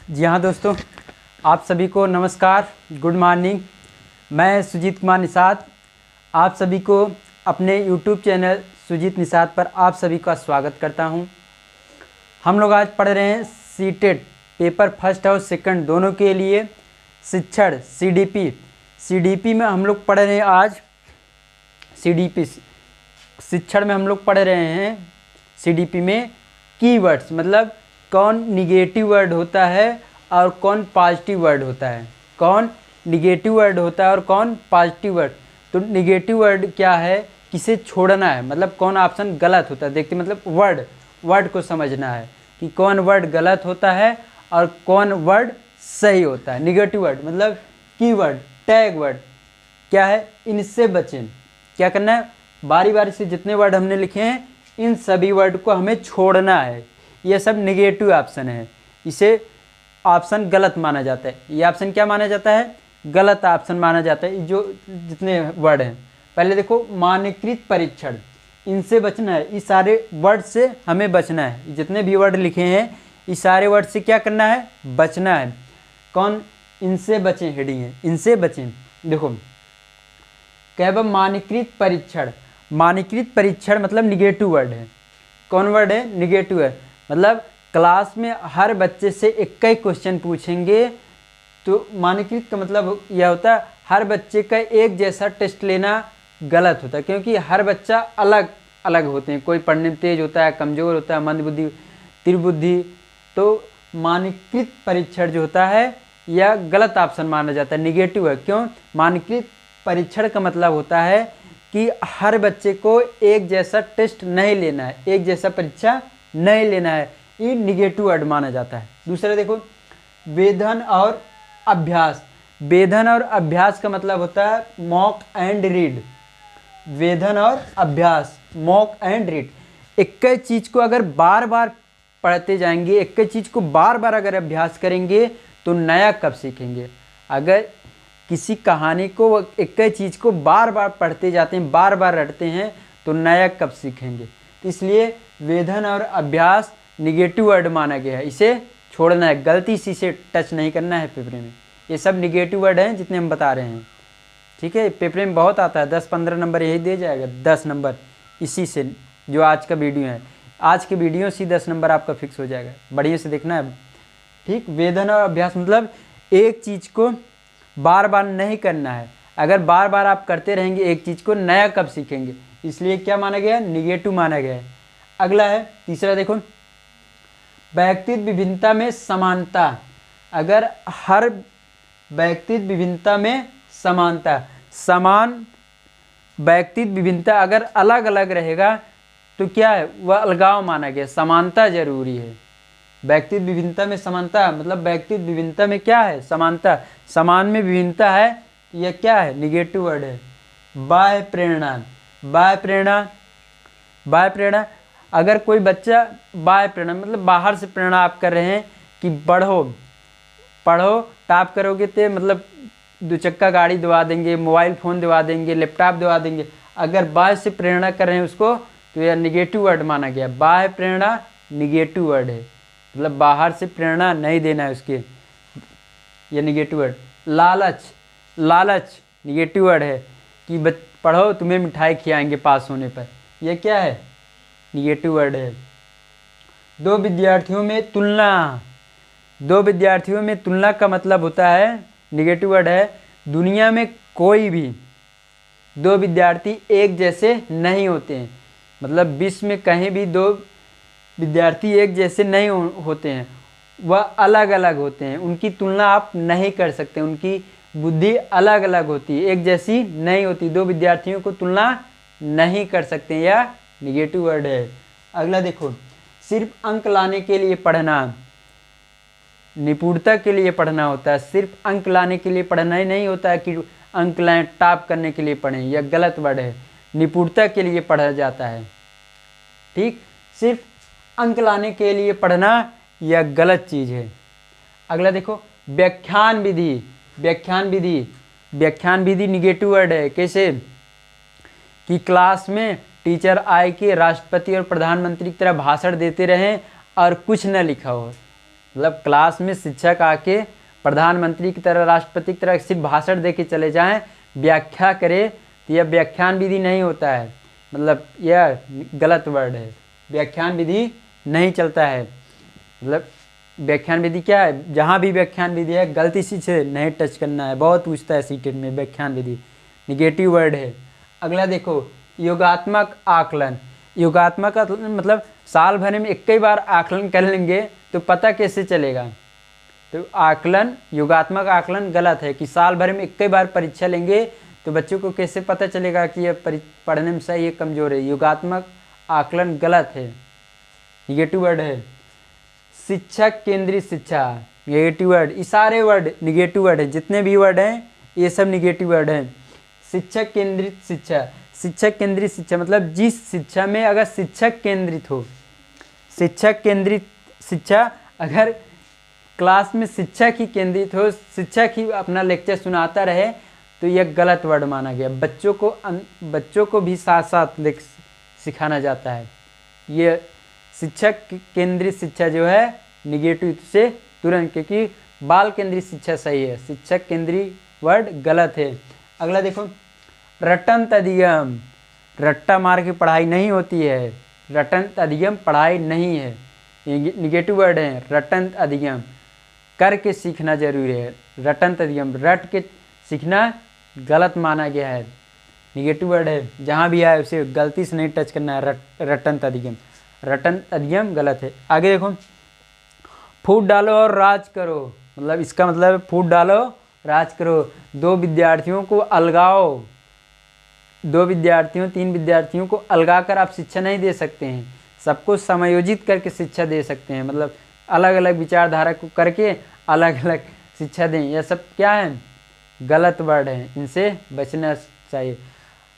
जी हाँ दोस्तों, आप सभी को नमस्कार, गुड मॉर्निंग। मैं सुजीत कुमार निषाद आप सभी को अपने यूट्यूब चैनल सुजीत निषाद पर आप सभी का स्वागत करता हूँ। हम लोग आज पढ़ रहे हैं सीटेट पेपर फर्स्ट और सेकंड दोनों के लिए शिक्षण सीडीपी में हम लोग पढ़ रहे हैं आज सीडीपी शिक्षण में हम लोग पढ़ रहे हैं सीडीपी में कीवर्ड्स, मतलब कौन निगेटिव वर्ड होता है और कौन पॉजिटिव वर्ड होता है, कौन निगेटिव वर्ड होता है और कौन पॉजिटिव वर्ड। तो निगेटिव वर्ड क्या है, किसे छोड़ना है, मतलब कौन ऑप्शन गलत होता है। देखते मतलब वर्ड को समझना है कि कौन वर्ड गलत होता है और कौन वर्ड सही होता है। निगेटिव वर्ड मतलब कीवर्ड, टैग वर्ड क्या है, इनसे बचें। क्या करना है, बारी बारी से जितने वर्ड हमने लिखे हैं इन सभी वर्ड को हमें छोड़ना है। ये सब निगेटिव ऑप्शन है, इसे ऑप्शन गलत माना जाता है। ये ऑप्शन क्या माना जाता है, गलत ऑप्शन माना जाता है। जो जितने वर्ड हैं, पहले देखो मानकीकृत परीक्षण, इनसे बचना है। इस सारे वर्ड से हमें बचना है। जितने भी वर्ड लिखे हैं इस सारे वर्ड से क्या करना है, बचना है। कौन इनसे बचें, हेडिंग है इनसे बचें। देखो क्या मानकीकृत परीक्षण, मानकीकृत परीक्षण मतलब निगेटिव वर्ड है। कौन वर्ड है, निगेटिव है। मतलब क्लास में हर बच्चे से एक ही क्वेश्चन पूछेंगे तो मानकीकृत का मतलब यह होता है हर बच्चे का एक जैसा टेस्ट लेना गलत होता है, क्योंकि हर बच्चा अलग अलग होते हैं। कोई पढ़ने में तेज होता है, कमज़ोर होता है, मंदबुद्धि, तीव्रबुद्धि। तो मानकीकृत परीक्षण जो होता है यह गलत ऑप्शन माना जाता है, निगेटिव है। क्यों, मानकीकृत परीक्षण का मतलब होता है कि हर बच्चे को एक जैसा टेस्ट नहीं लेना है, एक जैसा परीक्षा नहीं लेना है। ये निगेटिव वर्ड माना जाता है। दूसरा देखो वेधन और अभ्यास। वेधन और अभ्यास का मतलब होता है मॉक एंड रीड। वेधन और अभ्यास, मॉक एंड रीड। एक ही चीज़ को अगर बार बार पढ़ते जाएंगे, एक ही चीज़ को बार बार अगर अभ्यास करेंगे तो नया कब सीखेंगे। अगर किसी कहानी को एक ही चीज़ को बार बार पढ़ते जाते हैं, बार बार रटते हैं तो नया कब सीखेंगे। तो इसलिए वेधन और अभ्यास निगेटिव वर्ड माना गया है, इसे छोड़ना है, गलती से इसे टच नहीं करना है पेपर में। ये सब निगेटिव वर्ड हैं जितने हम बता रहे हैं, ठीक है। पेपर में बहुत आता है, 10-15 नंबर यही दे जाएगा, 10 नंबर इसी से। जो आज का वीडियो है, आज के वीडियो से 10 नंबर आपका फिक्स हो जाएगा, बढ़िया से देखना है, ठीक। वेधन और अभ्यास मतलब एक चीज़ को बार बार नहीं करना है। अगर बार बार आप करते रहेंगे एक चीज़ को, नया कब सीखेंगे। इसलिए क्या माना गया, निगेटिव माना गया है। अगला है तीसरा, देखो व्यक्तित्व विभिन्नता में समानता। अगर हर व्यक्तित्व विभिन्नता में समानता, समान व्यक्तित्व विभिन्नता अगर अलग अलग रहेगा तो क्या है, वह अलगाव माना गया। समानता जरूरी है। व्यक्तित्व विभिन्नता में समानता मतलब व्यक्तित्व विभिन्नता में क्या है, समानता। समान में विभिन्नता है, यह क्या है, निगेटिव वर्ड है। बाह्य प्रेरणा, बाह्य प्रेरणा, बाह्य प्रेरणा अगर कोई बच्चा बाह्य प्रेरणा मतलब बाहर से प्रेरणा आप कर रहे हैं कि पढ़ो पढ़ो, टॉप करोगे तो मतलब 2 चक्का गाड़ी दिवा देंगे, मोबाइल फ़ोन दिवा देंगे, लैपटॉप दिवा देंगे। अगर बाह्य से प्रेरणा कर रहे हैं उसको तो यह निगेटिव वर्ड माना गया। बाह्य प्रेरणा निगेटिव वर्ड है, मतलब बाहर से प्रेरणा नहीं देना है उसके, यह निगेटिव वर्ड। लालच, लालच निगेटिव वर्ड है कि पढ़ो तुम्हें मिठाई खिलाएंगे पास होने पर, यह क्या है, निगेटिव वर्ड है। दो विद्यार्थियों में तुलना, दो विद्यार्थियों में तुलना का मतलब होता है, निगेटिव वर्ड है। दुनिया में कोई भी दो विद्यार्थी एक जैसे नहीं होते हैं, मतलब विश्व में कहीं भी दो विद्यार्थी एक जैसे नहीं होते हैं, वह अलग अलग होते हैं। उनकी तुलना आप नहीं कर सकते, उनकी बुद्धि अलग अलग होती है, एक जैसी नहीं होती। दो विद्यार्थियों को तुलना नहीं कर सकते, या निगेटिव वर्ड है। अगला देखो सिर्फ अंक लाने के लिए पढ़ना, निपुणता के लिए पढ़ना होता है। सिर्फ अंक लाने के लिए पढ़ना ही नहीं होता है कि अंक लाएं, टॉप करने के लिए पढ़ें, यह गलत वर्ड है। निपुणता के लिए पढ़ा जाता है, ठीक। सिर्फ अंक लाने के लिए पढ़ना यह गलत चीज़ है। अगला देखो व्याख्यान विधि, व्याख्यान विधि, व्याख्यान विधि निगेटिव वर्ड है। कैसे कि क्लास में टीचर आए कि राष्ट्रपति और प्रधानमंत्री की तरह भाषण देते रहें और कुछ न लिखा हो, मतलब क्लास में शिक्षक आके प्रधानमंत्री की तरह, राष्ट्रपति की तरह सिर्फ भाषण दे के चले जाएं, व्याख्या करे, तो यह व्याख्यान विधि नहीं होता है। मतलब यह गलत वर्ड है, व्याख्यान विधि नहीं चलता है। मतलब व्याख्यान विधि क्या है, जहाँ भी व्याख्यान विधि है गलती से नहीं टच करना है। बहुत पूछता है सीटेट में व्याख्यान विधि, निगेटिव वर्ड है। अगला देखो, योगात्मक आकलन। योगात्मक मतलब साल भर में 21 बार आकलन कर लेंगे तो पता कैसे चलेगा। तो आकलन, योगात्मक आकलन गलत है कि साल भर में 21 बार परीक्षा लेंगे तो बच्चों को कैसे पता चलेगा कि यह पढ़ने में सही है कमज़ोर है। योगात्मक आकलन गलत है, निगेटिव वर्ड है। शिक्षक केंद्रित शिक्षा, निगेटिव वर्ड। ये सारे वर्ड निगेटिव वर्ड है, जितने भी वर्ड हैं ये सब निगेटिव वर्ड हैं। शिक्षक केंद्रित शिक्षा, शिक्षक केंद्रित शिक्षा मतलब जिस शिक्षा में अगर शिक्षक केंद्रित हो, शिक्षक केंद्रित शिक्षा, अगर क्लास में शिक्षक ही केंद्रित हो, शिक्षक ही अपना लेक्चर सुनाता रहे तो यह गलत वर्ड माना गया। बच्चों को भी साथ साथ सिखाना जाता है। ये शिक्षक केंद्रित शिक्षा जो है निगेटिव से तुरंत, क्योंकि बाल केंद्रित शिक्षा सही है, शिक्षक केंद्रीय वर्ड गलत है। अगला देखो, रटंत अधिगम। रट्टा मार की पढ़ाई नहीं होती है, रटंत अधिगम पढ़ाई नहीं है, निगेटिव वर्ड है। रटंत अधिगम करके सीखना जरूरी है, रटंत अधिगम रट के सीखना गलत माना गया है, निगेटिव वर्ड है। जहाँ भी आए उसे गलती से नहीं टच करना है। रटंत अधिगम, रटंत अधिगम गलत है। आगे देखो, फूट डालो और राज करो। मतलब इसका मतलब फूट डालो राज करो। दो विद्यार्थियों को अलगाओ, 2 विद्यार्थियों 3 विद्यार्थियों को अलगा कर आप शिक्षा नहीं दे सकते हैं, सबको समायोजित करके शिक्षा दे सकते हैं। मतलब अलग अलग विचारधारा को करके अलग अलग शिक्षा दें। यह सब क्या है, गलत वर्ड है, इनसे बचना चाहिए।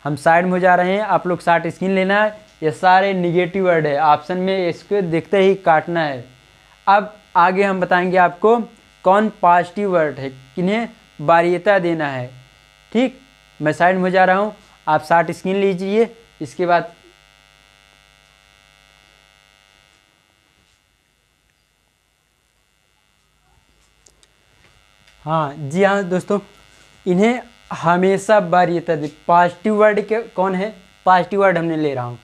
हम साइड में हो जा रहे हैं, आप लोग शार्ट स्क्रीन लेना है। ये सारे निगेटिव वर्ड है, ऑप्शन में इसको देखते ही काटना है। अब आगे हम बताएंगे आपको कौन पॉजिटिव वर्ड है, किन्हें वरीयता देना है। ठीक, मैं साइड में हो जा रहा हूँ, आप शार्ट स्क्रीन लीजिए। इसके बाद हाँ जी हाँ दोस्तों, इन्हें हमेशा वरीयता दे। पॉजिटिव वर्ड के कौन है, पॉजिटिव वर्ड हमने ले रहा हूँ।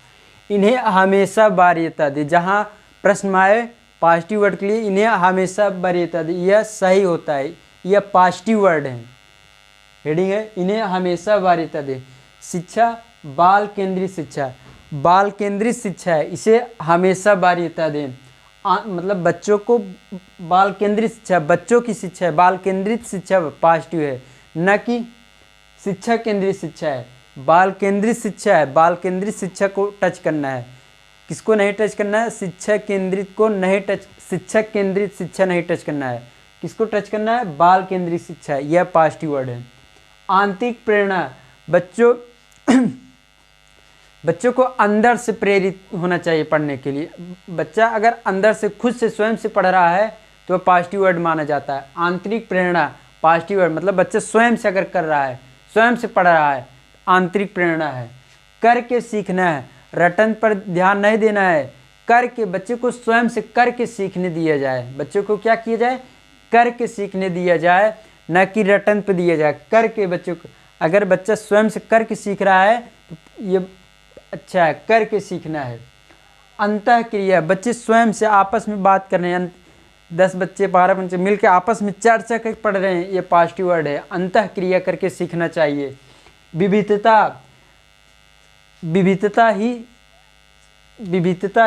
इन्हें हमेशा वरीयता दे, जहाँ प्रश्न आए पॉजिटिव वर्ड के लिए इन्हें हमेशा वरीयता दे, यह सही होता है, यह पॉजिटिव वर्ड है। हेडिंग है, इन्हें हमेशा वरीयता दे। शिक्षा बाल केंद्रित शिक्षा, बाल केंद्रित शिक्षा है, इसे हमेशा वरीयता दें। मतलब बच्चों को बाल केंद्रित शिक्षा, बच्चों की शिक्षा है, बाल केंद्रित शिक्षा पॉजिटिव है, न कि शिक्षक केंद्रित शिक्षा है। बाल केंद्रित शिक्षा है, बाल केंद्रित शिक्षा को टच करना है। किसको नहीं टच करना है, शिक्षक केंद्रित को नहीं टच, शिक्षक केंद्रित शिक्षा नहीं टच करना है। किसको टच करना है, बाल केंद्रित शिक्षा, यह पॉजिटिव वर्ड है। आंतरिक प्रेरणा, बच्चों को अंदर से प्रेरित होना चाहिए पढ़ने के लिए। बच्चा अगर अंदर से खुद से स्वयं से पढ़ रहा है तो पॉजिटिव वर्ड माना जाता है। आंतरिक प्रेरणा पॉजिटिव वर्ड, मतलब बच्चा स्वयं से अगर कर रहा है, स्वयं से पढ़ रहा है, आंतरिक प्रेरणा है। करके सीखना है, रटन पर ध्यान नहीं देना है, करके बच्चे को स्वयं से करके सीखने दिया जाए। बच्चों को क्या किया जाए, करके सीखने दिया जाए, न कि रटन पर दिया जाए। करके बच्चों को, अगर बच्चा स्वयं से करके सीख रहा है तो ये अच्छा है, करके सीखना है। अंतः क्रिया, बच्चे स्वयं से आपस में बात कर रहे हैं, 10 बच्चे 12 बच्चे मिलकर आपस में चर्चा करके पढ़ रहे हैं, ये पॉजिटिव वर्ड है। अंतः क्रिया करके सीखना चाहिए। विविधता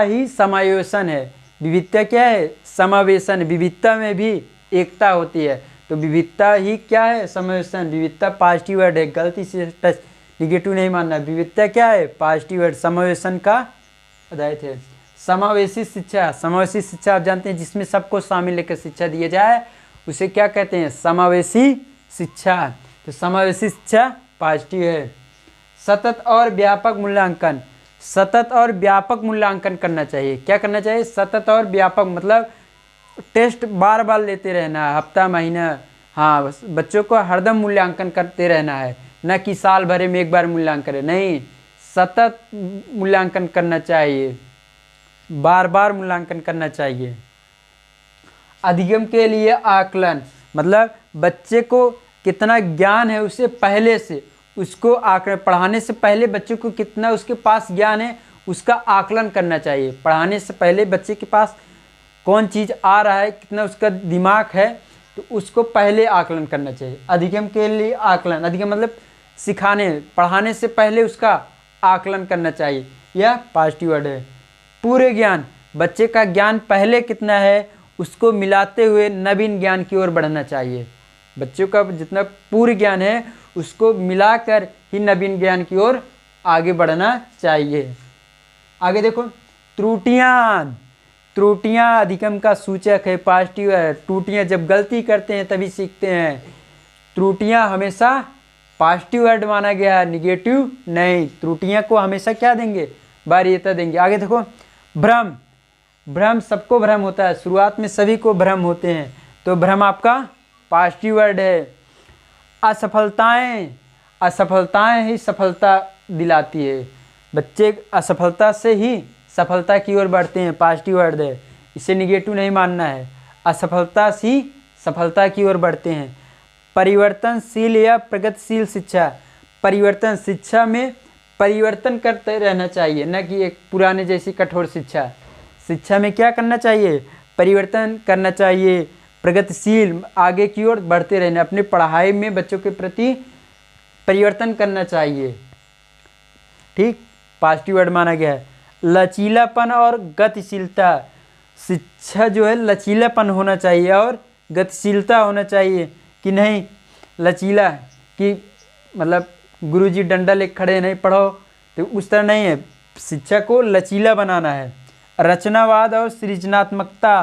ही समावेशन है। विविधता क्या है, समावेशन। विविधता में भी एकता होती है, तो विविधता ही क्या है, समावेशन। विविधता पॉजिटिव वर्ड है, गलती से टच निगेटिव नहीं मानना। विविधता क्या है, पॉजिटिव वर्ड, समावेशन का आधारित है। समावेशी शिक्षा, समावेशी शिक्षा आप जानते हैं जिसमें सबको शामिल लेकर शिक्षा दिया जाए, उसे क्या कहते हैं, समावेशी शिक्षा। तो समावेशी शिक्षा पॉजिटिव है। सतत और व्यापक मूल्यांकन, सतत और व्यापक मूल्यांकन करना चाहिए। क्या करना चाहिए, सतत और व्यापक, मतलब टेस्ट बार बार लेते रहना, हफ्ता महीना, हाँ बच्चों को हरदम मूल्यांकन करते रहना है, न कि साल भर में एक बार मूल्यांकन करें, नहीं, सतत मूल्यांकन करना चाहिए, बार बार मूल्यांकन करना चाहिए। अधिगम के लिए आकलन, मतलब बच्चे को कितना ज्ञान है उससे पहले से, उसको आकलन, पढ़ाने से पहले बच्चे को कितना उसके पास ज्ञान है उसका आकलन करना चाहिए। पढ़ाने से पहले बच्चे के पास कौन चीज़ आ रहा है, कितना उसका दिमाग है, तो उसको पहले आकलन करना चाहिए। अधिगम के लिए आकलन, अधिगम मतलब सिखाने, पढ़ाने से पहले उसका आकलन करना चाहिए, यह पॉजिटिव वर्ड है। पूरे ज्ञान, बच्चे का ज्ञान पहले कितना है उसको मिलाते हुए नवीन ज्ञान की ओर बढ़ना चाहिए। बच्चों का जितना पूर्ण ज्ञान है उसको मिलाकर ही नवीन ज्ञान की ओर आगे बढ़ना चाहिए। आगे देखो, त्रुटियाँ, त्रुटियाँ अधिगम का सूचक है, पॉजिटिव है। त्रुटियाँ, जब गलती करते हैं तभी सीखते हैं। त्रुटियाँ हमेशा पॉजिटिव वर्ड माना गया है, निगेटिव नहीं। त्रुटियाँ को हमेशा क्या देंगे, वरीयता देंगे। आगे देखो, भ्रम, भ्रम सबको भ्रम होता है, शुरुआत में सभी को भ्रम होते हैं, तो भ्रम आपका पॉजिटिव वर्ड है। असफलताएं, असफलताएं ही सफलता दिलाती है। बच्चे असफलता से ही सफलता की ओर बढ़ते हैं, पॉजिटिव वर्ड है, इसे निगेटिव नहीं मानना है। असफलता से ही सफलता की ओर बढ़ते हैं। परिवर्तनशील या प्रगतिशील शिक्षा, परिवर्तन, शिक्षा में परिवर्तन करते रहना चाहिए, न कि एक पुराने जैसी कठोर शिक्षा। शिक्षा में क्या करना चाहिए, परिवर्तन करना चाहिए। प्रगतिशील, आगे की ओर बढ़ते रहना, अपने पढ़ाई में बच्चों के प्रति परिवर्तन करना चाहिए, ठीक, पॉजिटिव वर्ड माना गया है। लचीलापन और गतिशीलता, शिक्षा जो है लचीलापन होना चाहिए और गतिशीलता होना चाहिए, कि नहीं लचीला कि मतलब गुरुजी डंडा ले खड़े नहीं पढ़ो, तो उस तरह नहीं है, शिक्षा को लचीला बनाना है। रचनावाद और सृजनात्मकता,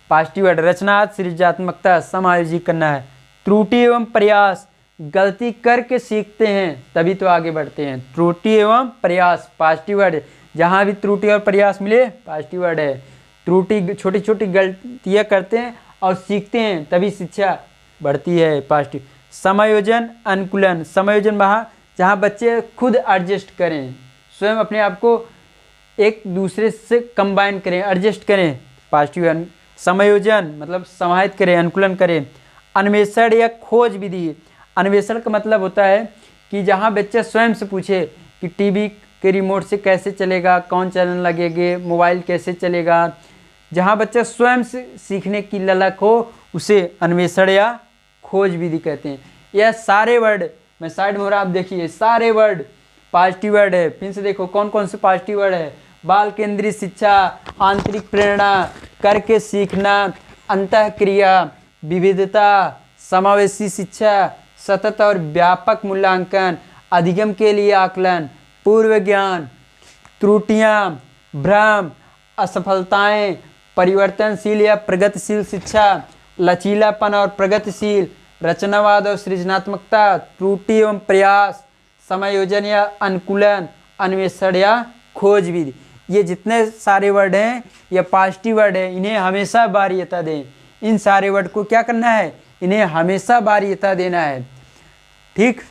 पॉजिटिव वर्ड, रचनावाद सृजनात्मकता समायोजित करना है। त्रुटि एवं प्रयास, गलती करके सीखते हैं तभी तो आगे बढ़ते हैं। त्रुटि एवं प्रयास पॉजिटिव वर्ड, जहाँ भी त्रुटि और प्रयास मिले पॉजिटिव वर्ड है। त्रुटि, छोटी छोटी गलतियाँ करते हैं और सीखते हैं तभी शिक्षा बढ़ती है, पॉजिटिव। समायोजन अनुकूलन, समायोजन वहाँ जहाँ बच्चे खुद एडजस्ट करें, स्वयं अपने आप को एक दूसरे से कंबाइन करें, एडजस्ट करें, पॉजिटिव। समायोजन मतलब समाहित करें, अनुकूलन करें। अन्वेषण या खोज विधि, अन्वेषण का मतलब होता है कि जहाँ बच्चा स्वयं से पूछे कि टीवी के रिमोट से कैसे चलेगा, कौन चैनल लगेंगे, मोबाइल कैसे चलेगा, जहाँ बच्चा स्वयं से सीखने की ललक हो उसे अन्वेषण या खोज विधि कहते हैं। यह सारे वर्ड, मैं साइड में हो रहा, आप देखिए सारे वर्ड पॉजिटिव वर्ड है। फिर से देखो कौन कौन से पॉजिटिव वर्ड है, बाल केंद्रित शिक्षा, आंतरिक प्रेरणा, करके सीखना, अंतःक्रिया, विविधता, समावेशी शिक्षा, सतत और व्यापक मूल्यांकन, अधिगम के लिए आकलन, पूर्व ज्ञान, त्रुटियाँ, भ्रम, असफलताएं, परिवर्तनशील या प्रगतिशील शिक्षा, लचीलापन और प्रगतिशील, रचनावाद और सृजनात्मकता, त्रुटि एवं प्रयास, समायोजन या अनुकूलन, अन्वेषण या खोज विधि। ये जितने सारे वर्ड हैं ये पॉजिटिव वर्ड है, इन्हें हमेशा वरीयता दें। इन सारे वर्ड को क्या करना है, इन्हें हमेशा वरीयता देना है, ठीक।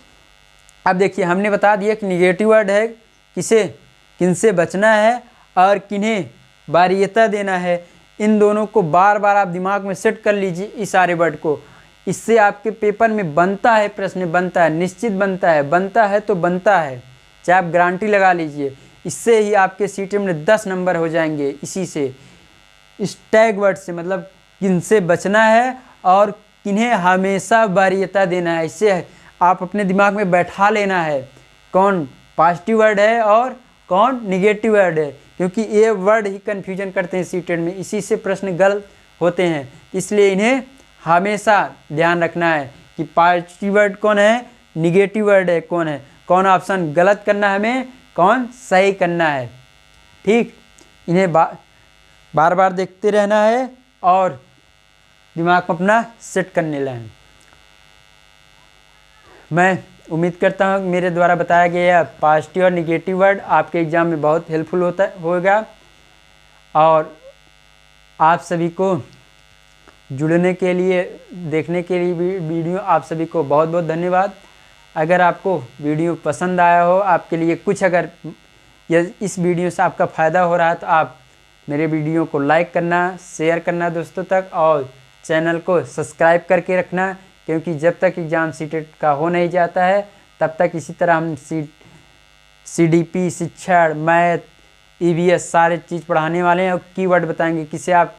अब देखिए हमने बता दिया कि निगेटिव वर्ड है किसे, किनसे बचना है और किन्हें वरीयता देना है। इन दोनों को बार बार आप दिमाग में सेट कर लीजिए, इस सारे वर्ड को। इससे आपके पेपर में बनता है, प्रश्न बनता है, निश्चित बनता है तो बनता है, चाहे आप गारंटी लगा लीजिए। इससे ही आपके सीटी में 10 नंबर हो जाएंगे, इसी से, इस टैग वर्ड से, मतलब किनसे बचना है और किन्हें हमेशा वरीयता देना है। इससे आप अपने दिमाग में बैठा लेना है कौन पॉजिटिव वर्ड है और कौन निगेटिव वर्ड है, क्योंकि ये वर्ड ही कन्फ्यूजन करते हैं सीटेट में, इसी से प्रश्न गलत होते हैं। इसलिए इन्हें हमेशा ध्यान रखना है कि पॉजिटिव वर्ड कौन है, निगेटिव वर्ड है कौन है, कौन ऑप्शन गलत करना है हमें, कौन सही करना है, ठीक। इन्हें बार बार देखते रहना है और दिमाग में अपना सेट करने लगें। मैं उम्मीद करता हूँ मेरे द्वारा बताया गया पॉजिटिव और निगेटिव वर्ड आपके एग्ज़ाम में बहुत हेल्पफुल होगा। और आप सभी को जुड़ने के लिए, देखने के लिए वीडियो, आप सभी को बहुत बहुत धन्यवाद। अगर आपको वीडियो पसंद आया हो, आपके लिए कुछ अगर इस वीडियो से आपका फ़ायदा हो रहा है तो आप मेरे वीडियो को लाइक करना, शेयर करना दोस्तों तक, और चैनल को सब्सक्राइब करके रखना, क्योंकि जब तक एग्ज़ाम सीटेट का हो नहीं जाता है तब तक इसी तरह हम CDP, शिक्षण, मैथ, EVS सारे चीज़ पढ़ाने वाले हैं और कीवर्ड बताएंगे किसे आप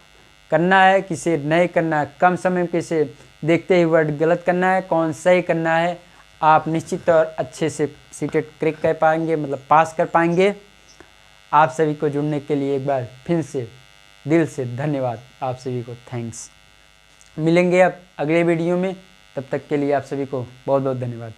करना है, किसे नहीं करना है, कम समय में किसे देखते ही वर्ड गलत करना है, कौन सही करना है। आप निश्चित और अच्छे से सीटेट क्रैक कर पाएंगे, मतलब पास कर पाएंगे। आप सभी को जुड़ने के लिए एक बार फिर से दिल से धन्यवाद। आप सभी को थैंक्स। मिलेंगे अब अगले वीडियो में, तब तक के लिए आप सभी को बहुत बहुत धन्यवाद।